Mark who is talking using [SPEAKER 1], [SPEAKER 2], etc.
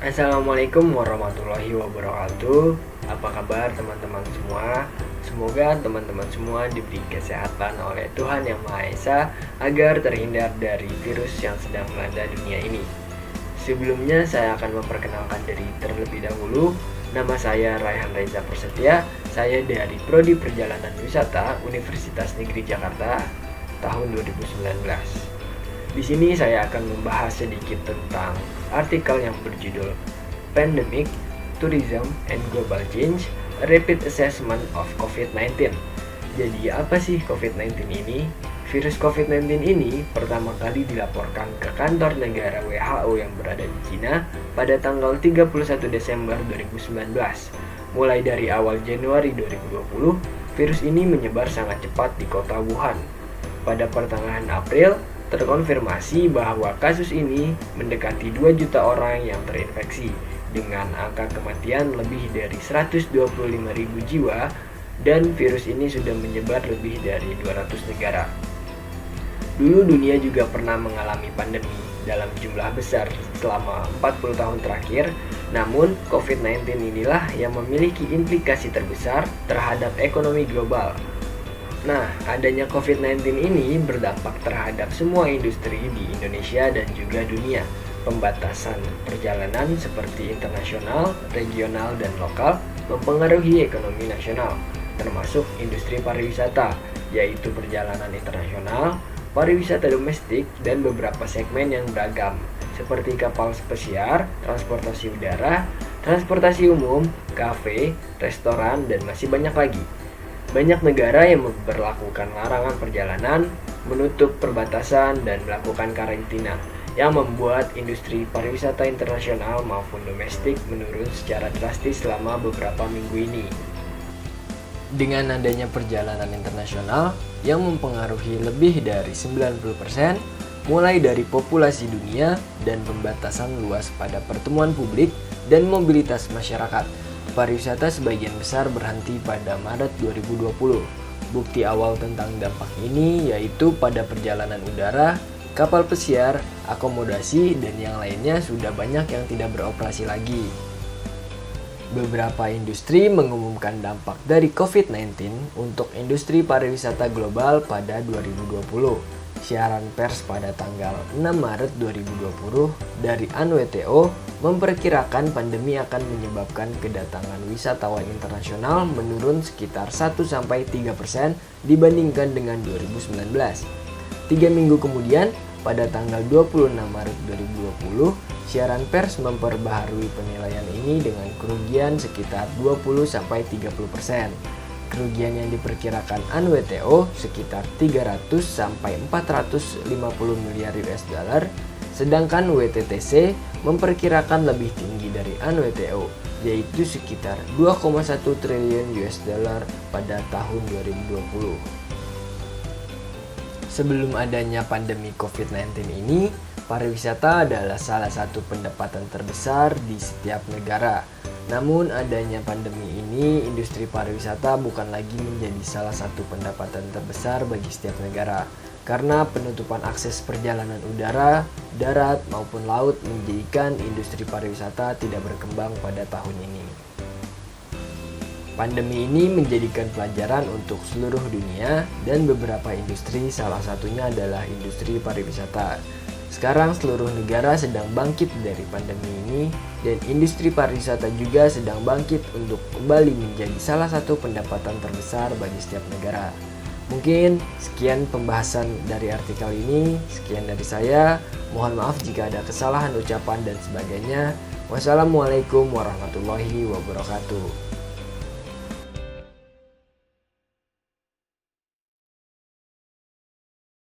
[SPEAKER 1] Assalamualaikum warahmatullahi wabarakatuh. Apa kabar teman-teman semua? Semoga teman-teman semua diberi kesehatan oleh Tuhan Yang Maha Esa agar terhindar dari virus yang sedang melanda dunia ini. Sebelumnya saya akan memperkenalkan diri terlebih dahulu. Nama saya Raihan Reza Prasetya. Saya dari Prodi Perjalanan Wisata Universitas Negeri Jakarta tahun 2019. Di sini saya akan membahas sedikit tentang artikel yang berjudul Pandemic, Tourism, and Global Change, a Rapid Assessment of COVID-19. Jadi apa sih COVID-19 ini? Virus COVID-19 ini pertama kali dilaporkan ke kantor negara WHO yang berada di Cina pada tanggal 31 Desember 2019. Mulai dari awal Januari 2020, virus ini menyebar sangat cepat di kota Wuhan. Pada pertengahan April, terkonfirmasi bahwa kasus ini mendekati 2 juta orang yang terinfeksi dengan angka kematian lebih dari 125.000 jiwa dan virus ini sudah menyebar lebih dari 200 negara. Dulu dunia juga pernah mengalami pandemi dalam jumlah besar selama 40 tahun terakhir, namun COVID-19 inilah yang memiliki implikasi terbesar terhadap ekonomi global. Nah, adanya COVID-19 ini berdampak terhadap semua industri di Indonesia dan juga dunia. Pembatasan perjalanan seperti internasional, regional, dan lokal mempengaruhi ekonomi nasional, termasuk industri pariwisata, yaitu perjalanan internasional, pariwisata domestik, dan beberapa segmen yang beragam, seperti kapal pesiar, transportasi udara, transportasi umum, kafe, restoran, dan masih banyak lagi. Banyak negara yang memperlakukan larangan perjalanan, menutup perbatasan, dan melakukan karantina, yang membuat industri pariwisata internasional maupun domestik menurun secara drastis selama beberapa minggu ini. Dengan adanya perjalanan internasional yang mempengaruhi lebih dari 90%, mulai dari populasi dunia dan pembatasan luas pada pertemuan publik dan mobilitas masyarakat, pariwisata sebagian besar berhenti pada Maret 2020. Bukti awal tentang dampak ini yaitu pada perjalanan udara, kapal pesiar, akomodasi, dan yang lainnya sudah banyak yang tidak beroperasi lagi. Beberapa industri mengumumkan dampak dari COVID-19 untuk industri pariwisata global pada 2020. Siaran pers pada tanggal 6 Maret 2020 dari ANWTO memperkirakan pandemi akan menyebabkan kedatangan wisatawan internasional menurun sekitar 1-3% dibandingkan dengan 2019. 3 minggu kemudian, pada tanggal 26 Maret 2020, siaran pers memperbaharui penilaian ini dengan kerugian sekitar 20-30%. Kerugian yang diperkirakan ANWTO sekitar 300-450 miliar US dollar, sedangkan WTTC memperkirakan lebih tinggi dari ANWTO, yaitu sekitar 2,1 triliun US dollar pada tahun 2020. Sebelum adanya pandemi COVID-19 ini, pariwisata adalah salah satu pendapatan terbesar di setiap negara. Namun adanya pandemi ini, industri pariwisata bukan lagi menjadi salah satu pendapatan terbesar bagi setiap negara. Karena penutupan akses perjalanan udara, darat, maupun laut menjadikan industri pariwisata tidak berkembang pada tahun ini. Pandemi ini menjadikan pelajaran untuk seluruh dunia dan beberapa industri, salah satunya adalah industri pariwisata. Sekarang seluruh negara sedang bangkit dari pandemi ini dan industri pariwisata juga sedang bangkit untuk kembali menjadi salah satu pendapatan terbesar bagi setiap negara. Mungkin sekian pembahasan dari artikel ini, sekian dari saya. Mohon maaf jika ada kesalahan ucapan dan sebagainya. Wassalamualaikum warahmatullahi wabarakatuh.